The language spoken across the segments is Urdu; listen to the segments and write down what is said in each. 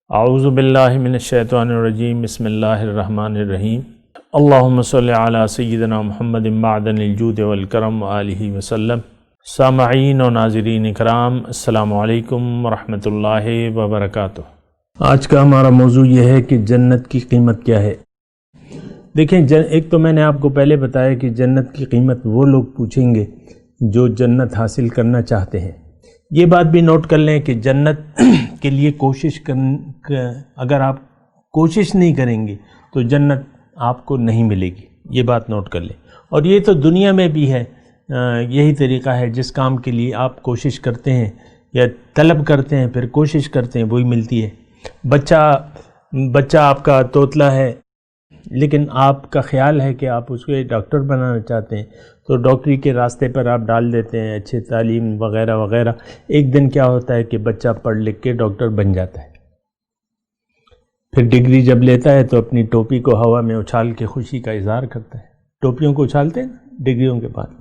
اعوذ باللہ من الشیطان الرجیم بسم اللہ الرحمن الرحیم اللہم صلی علی سیدنا محمد معدن الجود والکرم وآلہ وسلم۔ سامعین و ناظرین اکرام، السلام علیکم ورحمۃ اللہ وبرکاتہ۔ آج کا ہمارا موضوع یہ ہے کہ جنت کی قیمت کیا ہے۔ دیکھیں، ایک تو میں نے آپ کو پہلے بتایا کہ جنت کی قیمت وہ لوگ پوچھیں گے جو جنت حاصل کرنا چاہتے ہیں۔ یہ بات بھی نوٹ کر لیں کہ جنت کے لیے اگر آپ کوشش نہیں کریں گے تو جنت آپ کو نہیں ملے گی، یہ بات نوٹ کر لیں۔ اور یہ تو دنیا میں بھی ہے، یہی طریقہ ہے، جس کام کے لیے آپ کوشش کرتے ہیں یا طلب کرتے ہیں پھر کوشش کرتے ہیں وہی ملتی ہے۔ بچہ آپ کا توتلا ہے، لیکن آپ کا خیال ہے کہ آپ اس کو ڈاکٹر بنانا چاہتے ہیں تو ڈاکٹری کے راستے پر آپ ڈال دیتے ہیں، اچھے تعلیم وغیرہ وغیرہ۔ ایک دن کیا ہوتا ہے کہ بچہ پڑھ لکھ کے ڈاکٹر بن جاتا ہے، پھر ڈگری جب لیتا ہے تو اپنی ٹوپی کو ہوا میں اچھال کے خوشی کا اظہار کرتا ہے۔ ٹوپیوں کو اچھالتے ہیں ڈگریوں کے بعد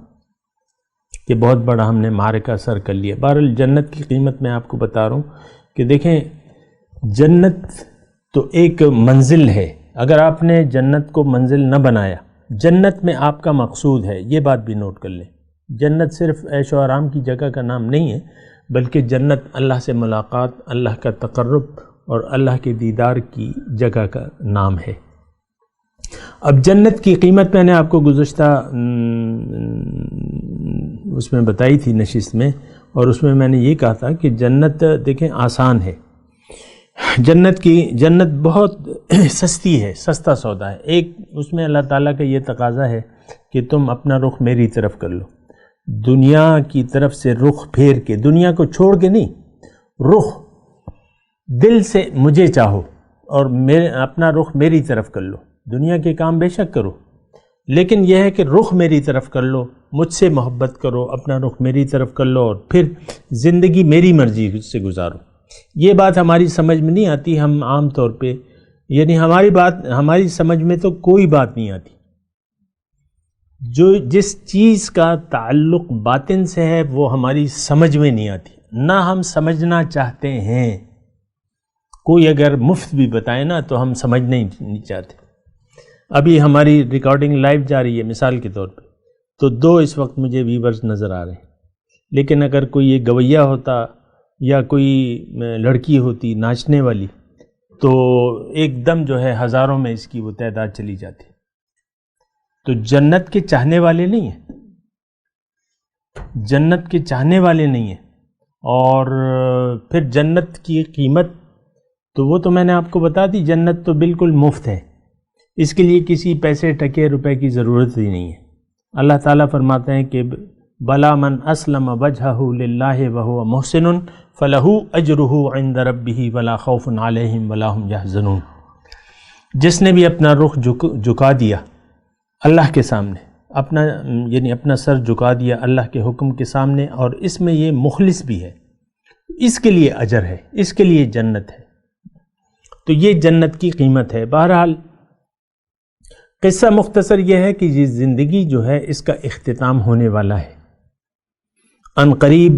کہ بہت بڑا ہم نے معرکہ سر کر لیا۔ بہرحال جنت کی قیمت میں آپ کو بتا رہا ہوں کہ دیکھیں، جنت تو ایک منزل ہے۔ اگر آپ نے جنت کو منزل نہ بنایا، جنت میں آپ کا مقصود ہے، یہ بات بھی نوٹ کر لیں۔ جنت صرف عیش و آرام کی جگہ کا نام نہیں ہے، بلکہ جنت اللہ سے ملاقات، اللہ کا تقرب اور اللہ کے دیدار کی جگہ کا نام ہے۔ اب جنت کی قیمت میں نے آپ کو گزشتہ اس میں بتائی تھی نشست میں، اور اس میں میں نے یہ کہا تھا کہ جنت دیکھیں آسان ہے۔ جنت بہت سستی ہے، سستا سودا ہے۔ ایک اس میں اللہ تعالیٰ کا یہ تقاضا ہے کہ تم اپنا رخ میری طرف کر لو، دنیا کی طرف سے رخ پھیر کے، دنیا کو چھوڑ کے نہیں، رخ دل سے مجھے چاہو اور اپنا رخ میری طرف کر لو۔ دنیا کے کام بے شک کرو، لیکن یہ ہے کہ رخ میری طرف کر لو، مجھ سے محبت کرو، اپنا رخ میری طرف کر لو اور پھر زندگی میری مرضی سے گزارو۔ یہ بات ہماری سمجھ میں نہیں آتی۔ ہم عام طور پہ ہماری سمجھ میں تو کوئی بات نہیں آتی۔ جس چیز کا تعلق باطن سے ہے وہ ہماری سمجھ میں نہیں آتی، نہ ہم سمجھنا چاہتے ہیں۔ کوئی اگر مفت بھی بتائے نا تو ہم سمجھنا ہی نہیں چاہتے۔ ابھی ہماری ریکارڈنگ لائیو جا رہی ہے مثال کے طور پہ، تو 2 اس وقت مجھے ویورز نظر آ رہے ہیں، لیکن اگر کوئی یہ گویا ہوتا یا کوئی لڑکی ہوتی ناچنے والی تو ایک دم جو ہے ہزاروں میں اس کی وہ تعداد چلی جاتی۔ تو جنت کے چاہنے والے نہیں ہیں، جنت کے چاہنے والے نہیں ہیں۔ اور پھر جنت کی قیمت تو وہ تو میں نے آپ کو بتا دی، جنت تو بالکل مفت ہے، اس کے لیے کسی پیسے ٹکے روپے کی ضرورت ہی نہیں ہے۔ اللہ تعالیٰ فرماتے ہیں کہ بلا من اسلم وجہہ للہ وہو محسن فلہ اجرہ عند ربہ ولا خوف علیہم ولا ہم یحزنون۔ جس نے بھی اپنا رخ جھکا دیا اللہ کے سامنے، اپنا سر جھکا دیا اللہ کے حکم کے سامنے، اور اس میں یہ مخلص بھی ہے، اس کے لیے اجر ہے، اس کے لیے جنت ہے۔ تو یہ جنت کی قیمت ہے۔ بہرحال قصہ مختصر یہ ہے کہ یہ زندگی جو ہے اس کا اختتام ہونے والا ہے ان قریب،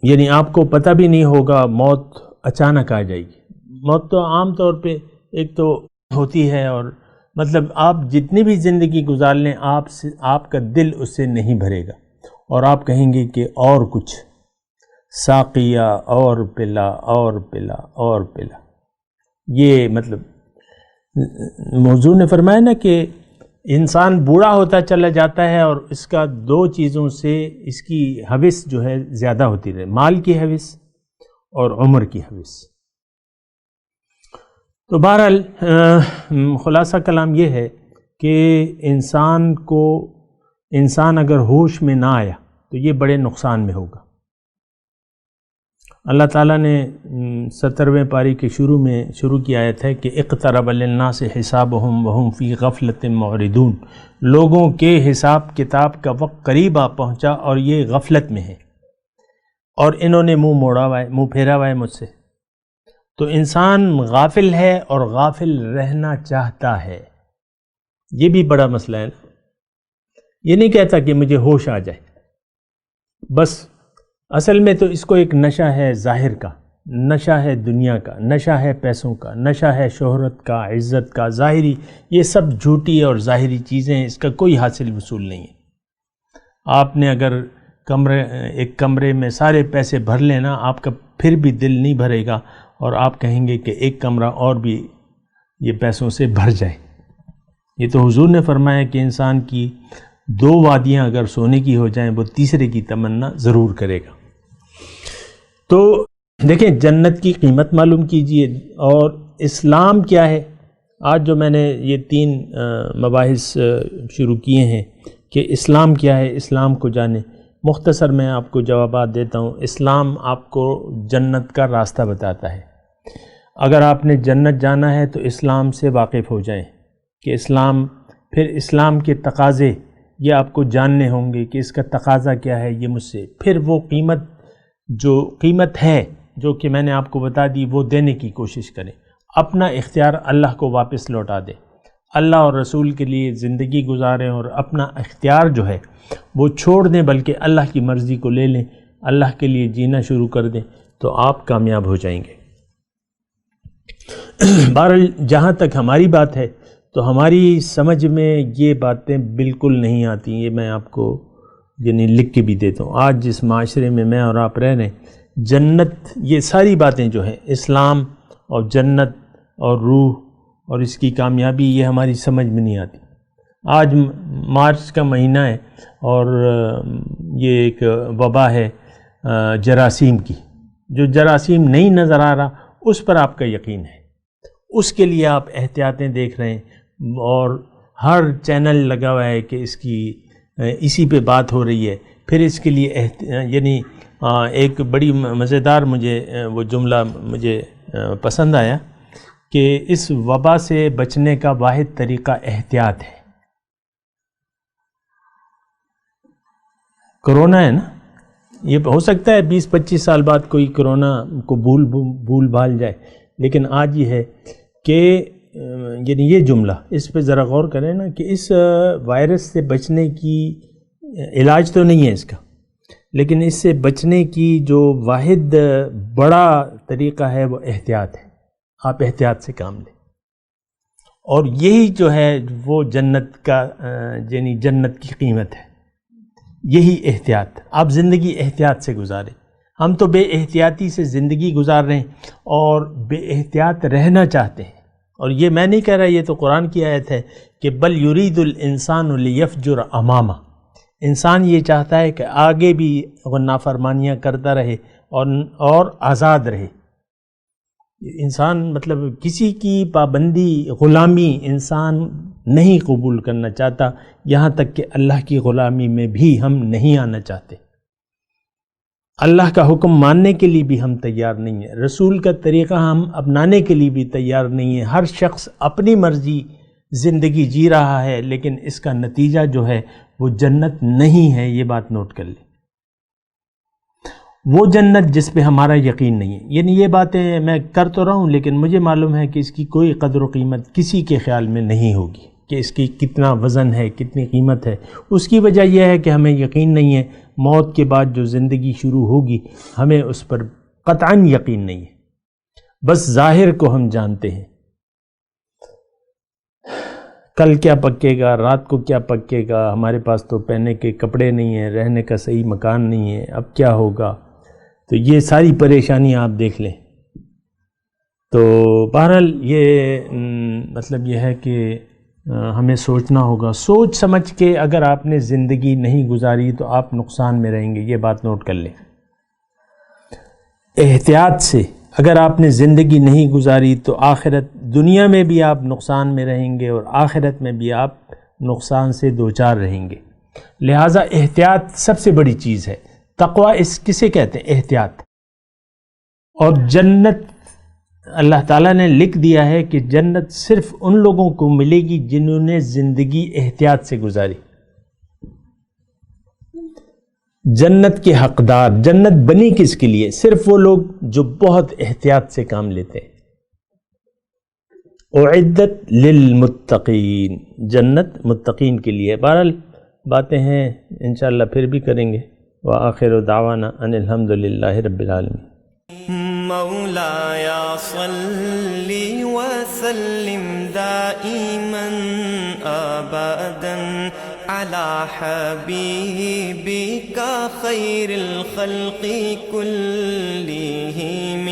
یعنی آپ کو پتہ بھی نہیں ہوگا، موت اچانک آ جائے گی۔ موت تو عام طور پہ ایک تو ہوتی ہے، اور مطلب آپ جتنی بھی زندگی گزار لیں آپ کا دل اس سے نہیں بھرے گا، اور آپ کہیں گے کہ اور کچھ ساقیہ، اور پلا اور پلا اور پلا۔ یہ مطلب موضوع نے فرمایا نا کہ انسان بوڑھا ہوتا چلا جاتا ہے اور اس کا 2 چیزوں سے اس کی ہوس جو ہے زیادہ ہوتی رہے، مال کی ہوس اور عمر کی ہوس۔ تو بہرحال خلاصہ کلام یہ ہے کہ انسان اگر ہوش میں نہ آیا تو یہ بڑے نقصان میں ہوگا۔ اللہ تعالیٰ نے 17ویں پاری کے شروع کی آیت ہے کہ اقترب للناس حسابہم وہم فی غفلۃ معرضون۔ لوگوں کے حساب کتاب کا وقت قریب آ پہنچا اور یہ غفلت میں ہے، اور انہوں نے منہ پھیرا ہوا ہے مجھ سے۔ تو انسان غافل ہے اور غافل رہنا چاہتا ہے، یہ بھی بڑا مسئلہ ہے نا۔ یہ نہیں کہتا کہ مجھے ہوش آ جائے، بس اصل میں تو اس کو ایک نشہ ہے ظاہر کا نشہ ہے دنیا کا، نشہ ہے پیسوں کا، نشہ ہے شہرت کا، عزت کا، ظاہری، یہ سب جھوٹی اور ظاہری چیزیں ہیں، اس کا کوئی حاصل وصول نہیں ہے۔ آپ نے اگر ایک کمرے میں سارے پیسے بھر لینا، آپ کا پھر بھی دل نہیں بھرے گا، اور آپ کہیں گے کہ ایک کمرہ اور بھی یہ پیسوں سے بھر جائے۔ یہ تو حضور نے فرمایا کہ انسان کی 2 وادیاں اگر سونے کی ہو جائیں، وہ تیسرے کی تمنا ضرور کرے گا۔ تو دیکھیں، جنت کی قیمت معلوم کیجئے، اور اسلام کیا ہے۔ آج جو میں نے یہ 3 مباحث شروع کیے ہیں کہ اسلام کیا ہے، اسلام کو جانیں۔ مختصر میں آپ کو جوابات دیتا ہوں۔ اسلام آپ کو جنت کا راستہ بتاتا ہے۔ اگر آپ نے جنت جانا ہے تو اسلام سے واقف ہو جائیں کہ پھر اسلام کے تقاضے یہ آپ کو جاننے ہوں گے کہ اس کا تقاضا کیا ہے، یہ مجھ سے، پھر وہ قیمت ہے جو کہ میں نے آپ کو بتا دی، وہ دینے کی کوشش کریں۔ اپنا اختیار اللہ کو واپس لوٹا دیں، اللہ اور رسول کے لیے زندگی گزاریں، اور اپنا اختیار جو ہے وہ چھوڑ دیں، بلکہ اللہ کی مرضی کو لے لیں، اللہ کے لیے جینا شروع کر دیں، تو آپ کامیاب ہو جائیں گے۔ بہرحال جہاں تک ہماری بات ہے تو ہماری سمجھ میں یہ باتیں بالکل نہیں آتی، یہ میں آپ کو لکھ کے بھی دیتا ہوں۔ آج جس معاشرے میں میں اور آپ رہ رہے ہیں، جنت، یہ ساری باتیں جو ہیں، اسلام اور جنت اور روح اور اس کی کامیابی، یہ ہماری سمجھ میں نہیں آتی۔ آج مارچ کا مہینہ ہے اور یہ ایک وبا ہے جراثیم کی، جو جراثیم نہیں نظر آ رہا، اس پر آپ کا یقین ہے، اس کے لیے آپ احتیاطیں دیکھ رہے ہیں، اور ہر چینل لگا ہوا ہے کہ اسی پہ بات ہو رہی ہے۔ پھر اس کے لیے ایک بڑی مزیدار وہ جملہ مجھے پسند آیا کہ اس وبا سے بچنے کا واحد طریقہ احتیاط ہے۔ کرونا ہے نا، یہ ہو سکتا ہے 20-25 سال بعد کوئی کرونا کو بھول بھال جائے، لیکن آج یہ ہے کہ یہ جملہ، اس پہ ذرا غور کریں نا کہ اس وائرس سے بچنے کی علاج تو نہیں ہے اس کا، لیکن اس سے بچنے کی جو واحد بڑا طریقہ ہے وہ احتیاط ہے۔ آپ احتیاط سے کام لیں، اور یہی جو ہے وہ جنت کی قیمت ہے، یہی احتیاط۔ آپ زندگی احتیاط سے گزاریں۔ ہم تو بے احتیاطی سے زندگی گزار رہے ہیں اور بے احتیاط رہنا چاہتے ہیں، اور یہ میں نہیں کہہ رہا، یہ تو قرآن کی آیت ہے کہ بل یرید الانسان لیفجر امامہ، انسان یہ چاہتا ہے کہ آگے بھی نافرمانیاں کرتا رہے اور آزاد رہے۔ انسان مطلب کسی کی پابندی، غلامی انسان نہیں قبول کرنا چاہتا، یہاں تک کہ اللہ کی غلامی میں بھی ہم نہیں آنا چاہتے۔ اللہ کا حکم ماننے کے لیے بھی ہم تیار نہیں ہیں، رسول کا طریقہ ہم اپنانے کے لیے بھی تیار نہیں ہیں۔ ہر شخص اپنی مرضی زندگی جی رہا ہے، لیکن اس کا نتیجہ جو ہے وہ جنت نہیں ہے، یہ بات نوٹ کر لیں۔ وہ جنت جس پہ ہمارا یقین نہیں ہے، یہ باتیں میں کر تو رہا ہوں، لیکن مجھے معلوم ہے کہ اس کی کوئی قدر و قیمت کسی کے خیال میں نہیں ہوگی کہ اس کی کتنا وزن ہے، کتنی قیمت ہے۔ اس کی وجہ یہ ہے کہ ہمیں یقین نہیں ہے، موت کے بعد جو زندگی شروع ہوگی ہمیں اس پر قطعاً یقین نہیں ہے، بس ظاہر کو ہم جانتے ہیں۔ کل کیا پکے گا، رات کو کیا پکے گا، ہمارے پاس تو پہننے کے کپڑے نہیں ہیں، رہنے کا صحیح مکان نہیں ہے، اب کیا ہوگا، تو یہ ساری پریشانیاں آپ دیکھ لیں۔ تو بہرحال یہ مطلب یہ ہے کہ ہمیں سوچنا ہوگا، سوچ سمجھ کے اگر آپ نے زندگی نہیں گزاری تو آپ نقصان میں رہیں گے، یہ بات نوٹ کر لیں۔ احتیاط سے اگر آپ نے زندگی نہیں گزاری تو آخرت، دنیا میں بھی آپ نقصان میں رہیں گے اور آخرت میں بھی آپ نقصان سے دوچار رہیں گے۔ لہٰذا احتیاط سب سے بڑی چیز ہے۔ تقوی اس کسے کہتے ہیں؟ احتیاط۔ اور جنت اللہ تعالیٰ نے لکھ دیا ہے کہ جنت صرف ان لوگوں کو ملے گی جنہوں نے زندگی احتیاط سے گزاری۔ جنت کے حقدار، جنت بنی کس کے لیے؟ صرف وہ لوگ جو بہت احتیاط سے کام لیتے ہیں۔ اعدت للمتقین، جنت متقین کے لیے۔ بہرحال باتیں ہیں، انشاءاللہ پھر بھی کریں گے۔ وآخر دعوانا ان الحمد للہ رب العالمین۔ مولاي صل وسلم دائما أبدا على حبيبك خير الخلق كلهم